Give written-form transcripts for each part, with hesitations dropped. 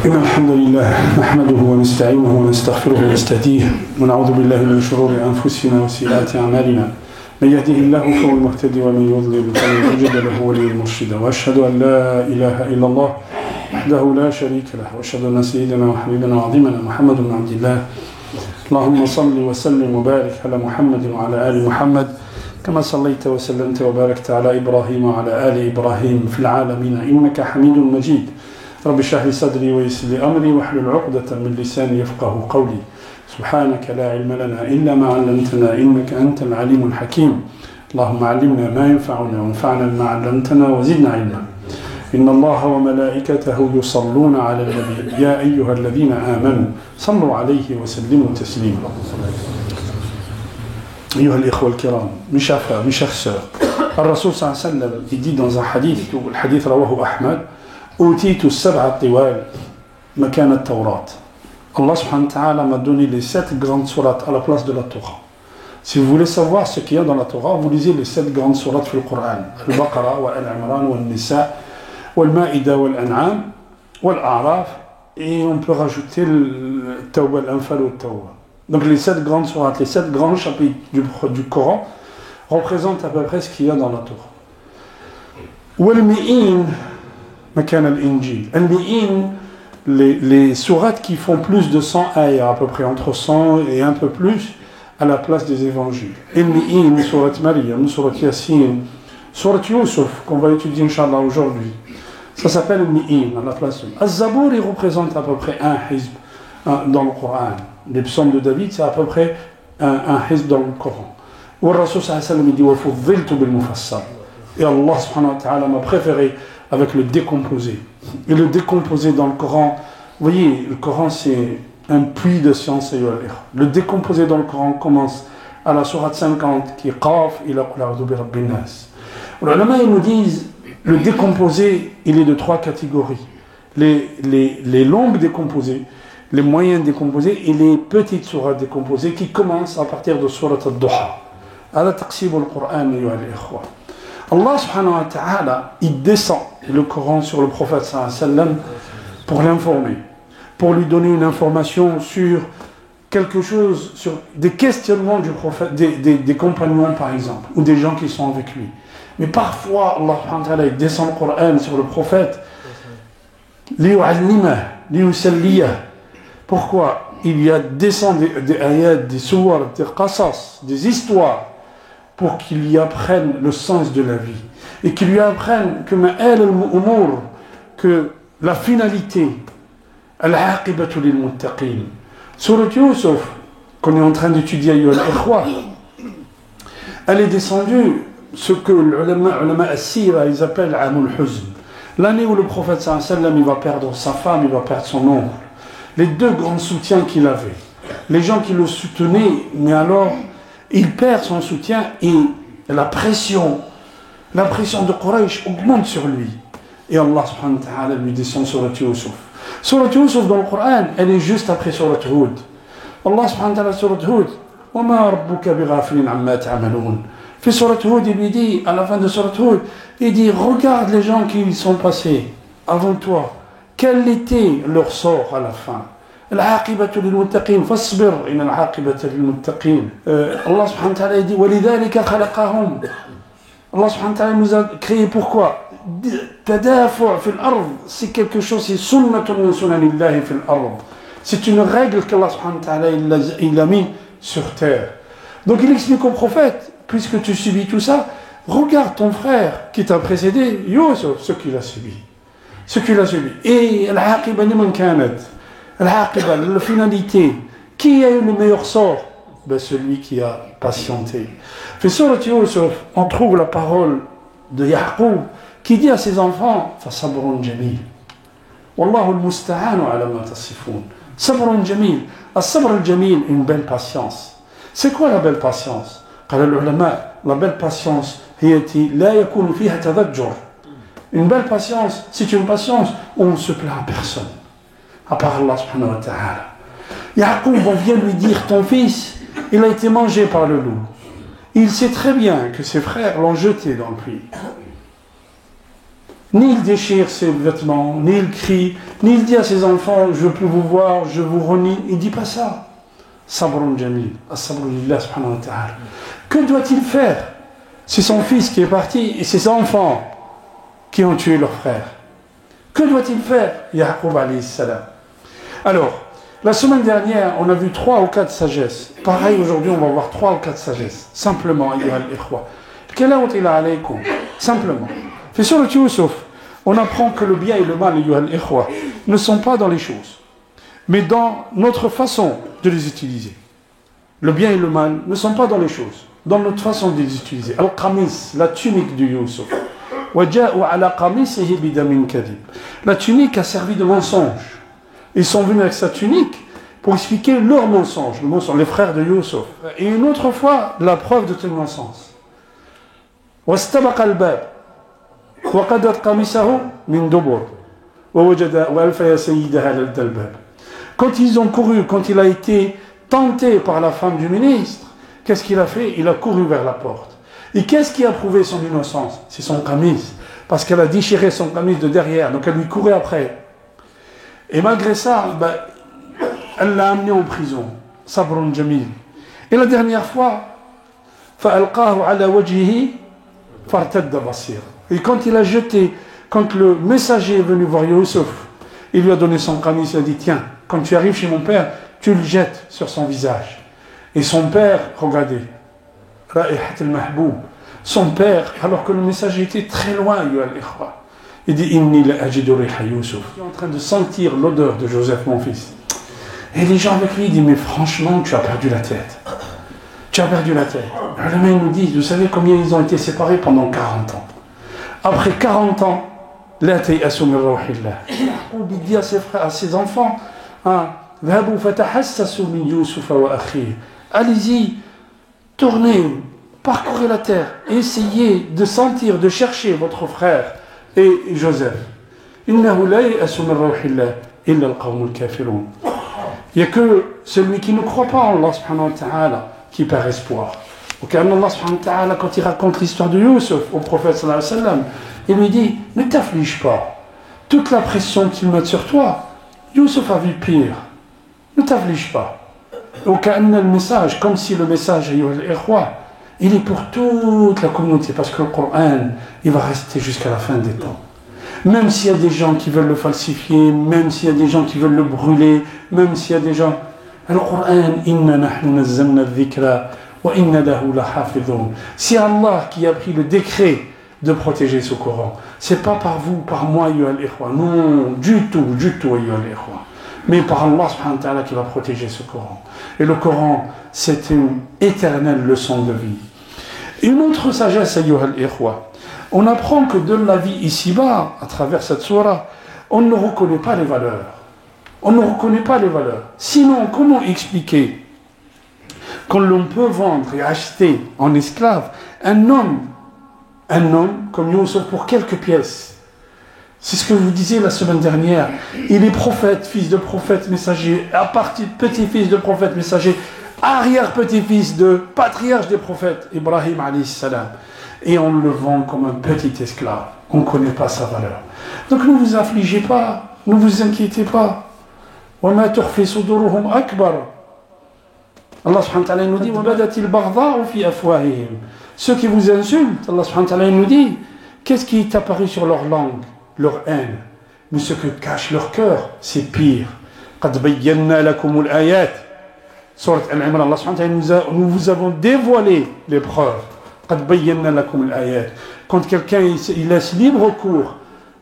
إن الحمد لله نحمده ونستعينه ونستغفره ونستهديه ونعوذ بالله من شرور أنفسنا وسيئات أعمالنا من يهده الله فهو المهتدي ومن يضلل فلن تجد له وليا مرشدا وأشهد أن لا إله إلا الله وحده لا شريك له وأشهد أن سيدنا وحبيبنا وعظيمنا محمد بن عبد الله اللهم صل وسلم وبارك على محمد وعلى آل محمد كما صليت وسلمت وباركت على إبراهيم وعلى آل إبراهيم في العالمين إنك حميد مجيد رب اشرح لي صدري ويسر لي أمري واحلل عقدة من لساني يفقه قولي سبحانك لا علم لنا إلا ما علمتنا إنك أنت العليم الحكيم اللهم علمنا ما ينفعنا وانفعنا بما علمتنا وزدنا علما إن الله وملائكته يصلون على النبي يا أيها الذين آمنوا صلوا عليه وسلموا تسليما أيها الإخوة الكرام mes chers sœurs الرسول صلى الله عليه وسلم il dit dans un hadith le hadith رواه أحمد أوتيت السبع الطوال مكان التوراة Allah subhanahu wa ta'ala m'a donné les 7 grandes sourates à la place de la Torah. Si vous voulez savoir ce qu'il y a dans la Torah, vous lisez les 7 grandes sourates dans le Coran. Al-Baqarah, wa Al-Imran, wa Al-Nisa, wa Al-Ma'ida, wa Al-An'am, wa Al-A'raf, et on peut rajouter le Tawbah, l'Anfal ou le Tawbah. Donc les 7 grandes sourates, les 7 grands chapitres du Coran représentent à peu près ce qu'il y a dans la Torah. Wa Al-Mi'in, makan Al-Injil. Al-Mi'in, les sourates qui font plus de 100 ayats, à peu près entre 100 et un peu plus, à la place des évangiles. Al-Mi'in, surat Maryam, surat Yasin, surat Yusuf, qu'on va étudier, Inch'Allah, aujourd'hui. Ça s'appelle Al-Mi'in, à la place de... Az-Zabour, il représente à peu près un hizb dans le Coran. Les psaumes de David, c'est à peu près un hizb dans le Coran. Où le Rasul sallallahu alayhi wa sallam dit « Wa fuddiltu bil mufassal » Et Allah subhanahu wa ta'ala m'a préféré avec le décomposé. Et le décomposé dans le Coran, vous voyez, le Coran c'est un puits de science. Le décomposé dans le Coran commence à la sourate 50 qui est Qaf ila qul a'udhu bi rabbin nas. Les ulama ils nous disent le décomposé il est de 3 catégories. Les longues décomposées, les moyennes décomposées et les petites sourates décomposées qui commencent à partir de sourate al-Duha. Ala taqsib al-Qur'an ayyuha al-ikhwa. Allah subhanahu wa ta'ala, il descend le Coran sur le prophète sallallahu alayhi wa sallam pour l'informer, pour lui donner une information sur quelque chose, sur des questionnements du prophète, des compagnons par exemple, ou des gens qui sont avec lui. Mais parfois, Allah subhanahu wa ta'ala, il descend le Coran sur le prophète, liyu'allimah, liyusalliyah. Pourquoi? Il y a descend des ayats, des suwar, des qasas, des histoires, pour qu'il y apprenne le sens de la vie et qu'il lui apprenne que la finalité al-aqibatu lil muttaqin. Surat Yusuf qu'on est en train d'étudier elle est descendue ce que les ulama as-sira ils appellent Amul Huzn, l'année où le prophète sallallahu alayhi wa sallam il va perdre sa femme, il va perdre son oncle, les 2 grands soutiens qu'il avait, les gens qui le soutenaient, mais alors il perd son soutien et la pression de Quraysh augmente sur lui. Et Allah subhanahu wa ta'ala lui descend Surat Yusuf. Surat Yusuf dans le Coran, elle est juste après Surat Hud. Allah subhanahu wa ta'ala Surat Hud, وَمَا رَبُّكَ بِغَافِلٍ عَمَّا تَعْمَلُونَ. Puis Surat Hud, il lui dit, à la fin de Surat Hud, il dit, regarde les gens qui sont passés avant toi. Quel était leur sort à la fin? العاقبة للمتقين فاصبر إن العاقبة للمتقين. Allah subhanahu wa ta'ala dit ولذلك خلقهم. Allah subhanahu wa ta'ala nous a créé pourquoi? تدافع في الأرض, c'est quelque chose, c'est سنة من سنن الله في الأرض. C'est une règle qu'Allah subhanahu wa ta'ala il a mis sur terre. Donc il explique au prophète, puisque tu subis tout ça, regarde ton frère qui t'a précédé, Yusuf, ce qu'il a subi. Et العاقبة لمن كانت. Al-Aqiba, la finalité. Qui a eu le meilleur sort? Ben, celui qui a patienté. Fait Surat Yusuf, on trouve la parole de Yaqub qui dit à ses enfants Fasabrun jamil. Wallahu al-musta'anu ala ma tasifun. Sabrun jamil. As-sabr al-jamil, une belle patience. C'est quoi la belle patience? قال العلماء, la belle patience, هي التي لا يكون فيها تذجر. Une belle patience, c'est une patience où on ne se plaint à personne. À part Allah subhanahu wa ta'ala. Yaqub, on vient lui dire, ton fils, il a été mangé par le loup. Il sait très bien que ses frères l'ont jeté dans le puits. Ni il déchire ses vêtements, ni il crie, ni il dit à ses enfants, je veux plus vous voir, je vous renie. Il ne dit pas ça. Sabrun jamil, as-sabru lillah subhanahu wa ta'ala. Que doit-il faire? C'est son fils qui est parti et ses enfants qui ont tué leur frère. Que doit-il faire, Yaqub alayhi salam? Alors, la semaine dernière, on a vu 3 ou 4 sagesses. Pareil, aujourd'hui, on va voir 3 ou 4 sagesses. Simplement, ayyuha al-ikhwa. Simplement. Fait sur le Youssouf, on apprend que le bien et le mal, ayyuha al-ikhwa, ne sont pas dans les choses, mais dans notre façon de les utiliser. Le bien et le mal ne sont pas dans les choses, dans notre façon de les utiliser. Al-Qamis, la tunique du Youssouf. La tunique a servi de mensonge. Ils sont venus avec sa tunique pour expliquer leur mensonge, les frères de Youssouf. Et une autre fois, la preuve de tel mensonge. Quand ils ont couru, quand il a été tenté par la femme du ministre, qu'est-ce qu'il a fait? Il a couru vers la porte. Et qu'est-ce qui a prouvé son innocence? C'est son camis, parce qu'elle a déchiré son camis de derrière, donc elle lui courait après. Et malgré ça, elle l'a amené en prison. Sabrun jamil. Et la dernière fois, فَأَلْقَاهُ عَلَى وَجْهِهِ فَارْتَدَّ بَصِيرًا. Et quand il a jeté, quand le messager est venu voir Youssouf, il lui a donné son camis, il a dit, tiens, quand tu arrives chez mon père, tu le jettes sur son visage. Et son père, regardez, Ra'ihat al-Mahboub, son père, alors que le messager était très loin, il dit, Inni la ajidu riha Youssouf. Il est en train de sentir l'odeur de Joseph, mon fils. Et les gens avec lui disent, mais franchement, tu as perdu la tête. Tu as perdu la tête. Le mec nous dit, vous savez combien ils ont été séparés pendant 40 ans. Après 40 ans, la tayasu min rawhillah. Il dit à ses frères, à ses enfants, allez-y, tournez, parcourez la terre, essayez de sentir, de chercher votre frère et Joseph. Il n'y a que celui qui ne croit pas en Allah subhanahu wa ta'ala qui perd espoir. Allah subhanahu wa ta'ala, quand il raconte l'histoire de Youssouf au prophète sallallahu alayhi wa sallam, il lui dit, ne t'afflige pas. Toute la pression qu'ils mettent sur toi, Youssouf a vu pire. Ne t'afflige pas. Le message, comme si le message, il est pour toute la communauté, parce que le Coran, il va rester jusqu'à la fin des temps. Même s'il y a des gens qui veulent le falsifier, même s'il y a des gens qui veulent le brûler, même s'il y a des gens... Le Coran, inna nahnu nazzalna dhikra wa inna lahu lahafidhun. C'est Allah qui a pris le décret de protéger ce Coran. C'est pas par vous, par moi, ayyuha al-ikhwa. Non, du tout, ayyuha al-ikhwa. Mais par Allah subhanahu wa ta'ala qui va protéger ce Coran. Et le Coran, c'est une éternelle leçon de vie. Une autre sagesse, ayyuha al-ikhwa. On apprend que de la vie ici-bas, à travers cette sourate, on ne reconnaît pas les valeurs. On ne reconnaît pas les valeurs. Sinon, comment expliquer qu'on l'on peut vendre et acheter en esclave un homme comme Youssouf pour quelques pièces? C'est ce que je vous disais la semaine dernière. Il est prophète, fils de prophète, messager, à partir petit-fils de prophète, messager, arrière-petit-fils de patriarche des prophètes, Ibrahim alayhi salam. Et on le vend comme un petit esclave. On ne connaît pas sa valeur. Donc ne vous affligez pas, ne vous inquiétez pas. وَمَا تُخْفِي صُدُورُهُمْ أَكْبَرُ. Allah subhanahu wa ta'ala nous dit وَبَدَتِ الْبَغْضَاءُ فِي أَفْوَاهِهِمْ. Ceux qui vous insultent, Allah subhanahu wa ta'ala nous dit, qu'est-ce qui est apparu sur leur langue? Leur haine. Mais ce que cache leur cœur, c'est pire. قَدْ بَيَّنَّا لَكُمُ الْآيَاتِ. Surat Al-Imran, Allah subhanahu wa ta'ala nous vous avons dévoilé les preuves. قَدْ بَيَّنَّا لَكُمُ الْآيَاتِ. Quand quelqu'un il laisse libre cours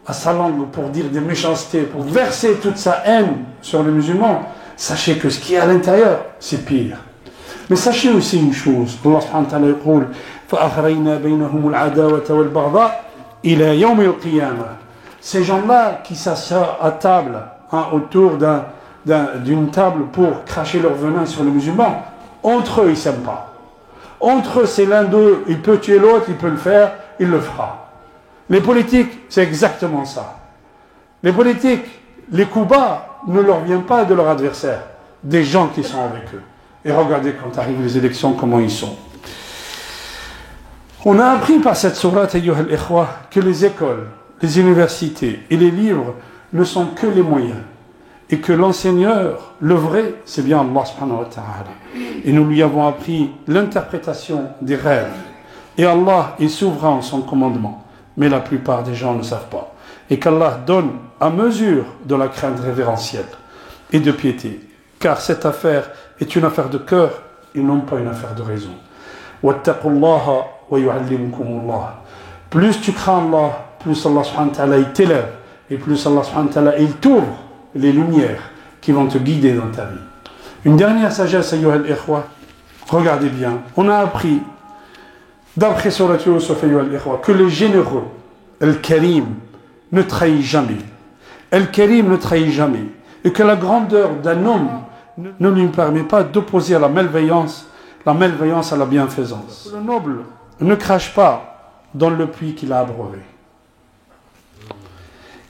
à sa langue pour dire des méchancetés, pour verser toute sa haine sur les musulmans, sachez que ce qui est à l'intérieur, c'est pire. Mais sachez aussi une chose, Allah subhanahu wa ta'ala يقول فَأَخْرَيْنَا بَيْنَهُمُ الْعَدَاوَةَ وَالْبَغْضَاءَ إِلَى يَوْمِ الْقِيَامَةِ. Ces gens-là qui s'assoient à table, autour d'une table pour cracher leur venin sur les musulmans, entre eux, ils ne s'aiment pas. Entre eux, c'est l'un d'eux, il peut tuer l'autre, il peut le faire, il le fera. Les politiques, c'est exactement ça. Les politiques, les coups bas ne leur viennent pas de leur adversaire, des gens qui sont avec eux. Et regardez quand arrivent les élections, comment ils sont. On a appris par cette sourate, ayyuha al-ikhwa, que les écoles les universités et les livres ne sont que les moyens. Et que l'enseigneur, le vrai, c'est bien Allah subhanahu wa ta'ala. Et nous lui avons appris l'interprétation des rêves. Et Allah est souverain en son commandement. Mais la plupart des gens ne savent pas. Et qu'Allah donne à mesure de la crainte révérentielle et de piété. Car cette affaire est une affaire de cœur et non pas une affaire de raison. Wattaqullaha wa yu'allimukumullah. Plus tu crains Allah, plus Allah subhanahu wa ta'ala il t'élève. Et plus Allah subhanahu wa ta'ala il t'ouvre les lumières qui vont te guider dans ta vie. Une dernière sagesse, ayyuha al-ikhwa. Regardez bien. On a appris, d'après Surat Yusuf, ayyuha al-ikhwa, que le généreux, Al-Karim, ne trahit jamais. Al-Karim ne trahit jamais. Et que la grandeur d'un homme ne lui permet pas d'opposer à la malveillance à la bienfaisance. Le noble ne crache pas dans le puits qu'il a abreuvé.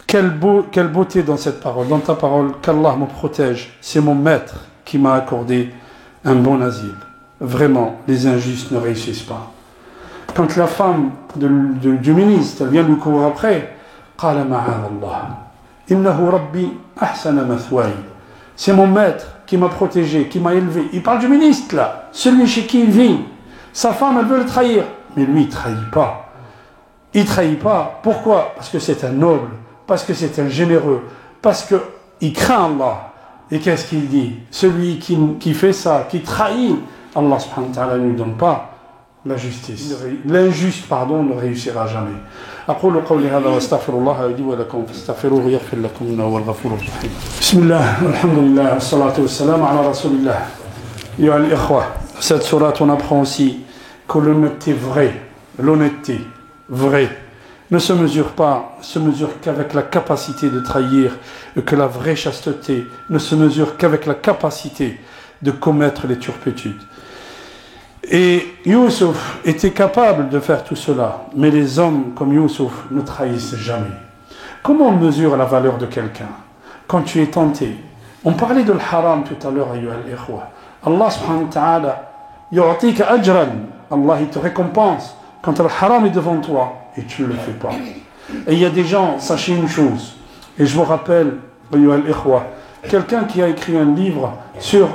Quelle beauté dans cette parole, dans ta parole, qu'Allah me protège. C'est mon maître qui m'a accordé un bon asile. Vraiment, les injustes ne réussissent pas. Quand la femme du ministre, elle vient lui courir après, قال معاذ الله إنه ربي أحسن مثواي. C'est mon maître qui m'a protégé, qui m'a élevé. Il parle du ministre là, celui chez qui il vit. Sa femme, elle veut le trahir. Mais lui, il ne trahit pas. Il ne trahit pas. Pourquoi? Parce que c'est un noble. Parce que c'est un généreux, parce qu'il craint Allah. Et qu'est-ce qu'il dit? Celui qui fait ça, qui trahit, Allah subhanahu wa ta'ala ne lui donne pas la justice. L'injuste, ne réussira jamais. أقول قولي هذا واستغفر الله لي ولكم فاستغفروه يغفر لكم إنه هو الغفور الرحيم. بسم الله والحمد لله والصلاة والسلام على رسول الله. يا الإخوة, cette sourate on apprend aussi que l'honnêteté vraie, ne se mesure qu'avec la capacité de trahir, et que la vraie chasteté ne se mesure qu'avec la capacité de commettre les turpitudes. Et Youssouf était capable de faire tout cela, mais les hommes comme Youssouf ne trahissent jamais. Comment on mesure la valeur de quelqu'un? Quand tu es tenté. On parlait de l'haram tout à l'heure, ayyuha al-ikhwa. Allah subhanahu wa ta'ala, yu'tika ajran. Allah il te récompense quand le haram est devant toi et tu ne le fais pas. Et il y a des gens, sachez une chose, et je vous rappelle, ayyuha al-ikhwa, quelqu'un qui a écrit un livre sur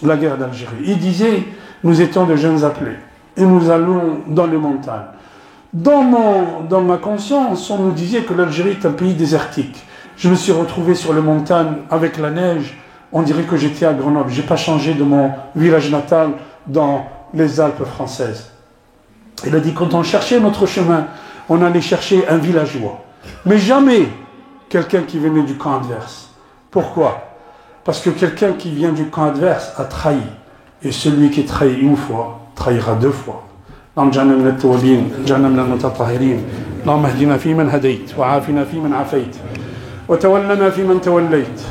la guerre d'Algérie. Il disait, nous étions de jeunes appelés et nous allons dans les montagnes. Dans ma conscience, on nous disait que l'Algérie est un pays désertique. Je me suis retrouvé sur les montagnes avec la neige. On dirait que j'étais à Grenoble. Je n'ai pas changé de mon village natal dans les Alpes françaises. Il a dit, quand on cherchait notre chemin, on allait chercher un villageois. Mais jamais quelqu'un qui venait du camp adverse. Pourquoi? Parce que quelqu'un qui vient du camp adverse a trahi. Et celui qui trahit une fois, trahira deux fois. اللهم اجعلنا من التوابين، اجعلنا من المتطهرين، اللهم اهدنا فيمن هديت، وعافنا فيمن عافيت، وتولنا فيمن توليت،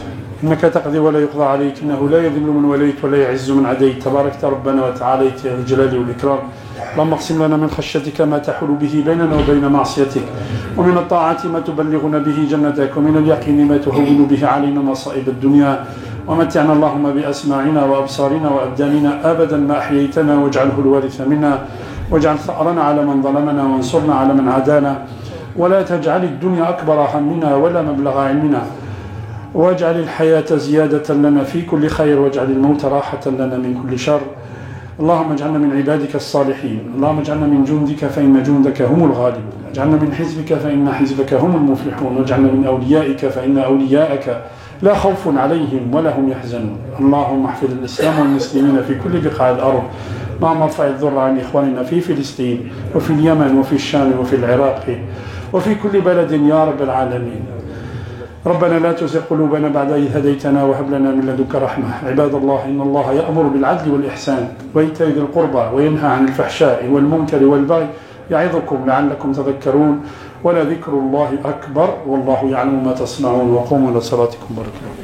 إنك تقضي ولا يقضى عليك، إنه لا يذل من وليت ولا يعز من عديت، تباركت ربنا وتعاليت يا ذا الجلال والإكرام. اللهم اقسم لنا من خشيتك ما تحول به بيننا وبين معصيتك، ومن الطاعة ما تبلغنا به جنتك، ومن اليقين ما تهون به علينا مصائب الدنيا، ومتعنا اللهم بأسماعنا وأبصارنا وأبداننا أبدا ما أحييتنا، واجعله الوارث منا، واجعل ثأرنا على من ظلمنا، وانصرنا على من عادانا، ولا تجعل الدنيا أكبر همنا ولا مبلغ علمنا، واجعل الحياة زيادة لنا في كل خير، واجعل الموت راحة لنا من كل شر. اللهم اجعلنا من عبادك الصالحين، اللهم اجعلنا من جندك فإن جندك هم الغالبون، اجعلنا من حزبك فإن حزبك هم المفلحون، واجعلنا من أوليائك فإن أولياءك لا خوف عليهم ولا هم يحزنون. اللهم احفظ الإسلام والمسلمين في كل بقاع الأرض، اللهم ارفع الذر عن إخواننا في فلسطين وفي اليمن وفي الشام وفي العراق وفي كل بلد يا رب العالمين. ربنا لا تزغ قلوبنا بعد إذ هديتنا وهب لنا من لدنك رحمة. عباد الله، إن الله يأمر بالعدل والإحسان وإيتاء ذي القربى وينهى عن الفحشاء والمنكر والبغي يعظكم لعلكم تذكرون. ولذكر الله أكبر والله يعلم ما تصنعون. وقوموا إلى صلاتكم بارك الله.